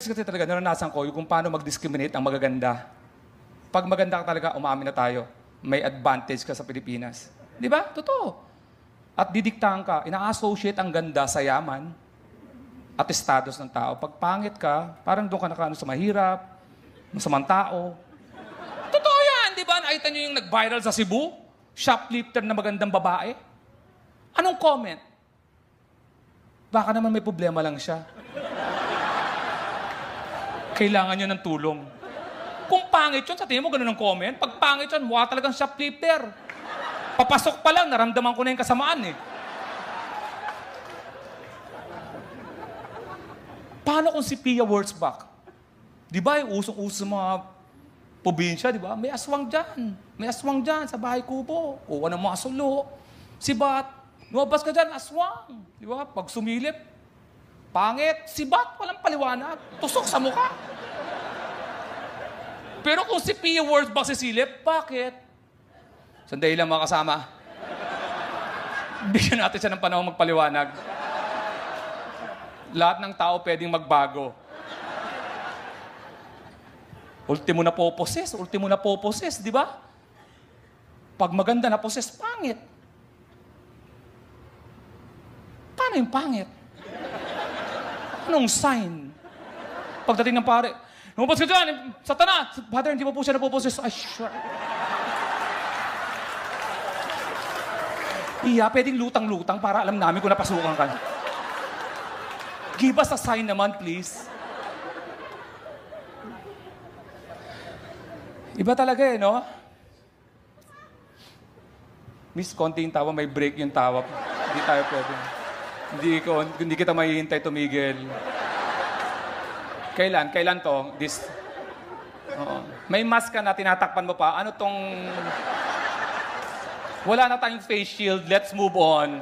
kasi talaga, naranasan ko yung kung paano mag-discriminate ang magaganda. Pag maganda ka talaga, umamin na tayo. May advantage ka sa Pilipinas. Di ba? Totoo. At didiktahan ka, ina-associate ang ganda sa yaman at status ng tao. Pag pangit ka, parang doon ka nakano sa mahirap, masamang tao. Totoo yan, di ba? Nakita niyo yung nag-viral sa Cebu? Shoplifter na magandang babae? Anong comment? Baka naman may problema lang siya. Kailangan niya ng tulong. Kung pangit yun, sa tingin mo ganun ang comment? Pag pangit yun, mukha talagang shoplifter. Papasok pa lang, naramdaman ko na yung kasamaan eh. Paano kung si Pia Wurtzbach? Di ba, yung usong-uso sa mga probinsya, di ba? May aswang dyan. May aswang dyan sa bahay kubo. Kuha ng mga sulo. Si Bat, lumabas ka dyan, aswang. Di ba? Pag sumilip, pangit. Si Bat, walang paliwanag. Tusok sa mukha. Pero kung si Pia Wurtzbach sisilip, bakit? Sandali lang mga kasama. Bigyan natin siya ng panahon magpaliwanag. Lahat ng tao pwedeng magbago. Ultimo na poposes, di ba? Pag maganda na poses, pangit. Paano yung pangit? Anong sign? Pagdating ng pare, lumabas ka dyan, Satanas! Father, hindi mo po siya napoposes. Ay, sure. Iya, pwedeng lutang-lutang para alam namin kung napasukan ka. Give us a sign naman, please. Iba talaga eh, no? Miss, konti yung tawa, may break yung tawa. Hindi tayo pwede. Hindi kita mahihintay tumigil. Kailan to? Oo. May mask ka na, tinatakpan mo pa. Ano tong... Wala na tayong face shield, let's move on.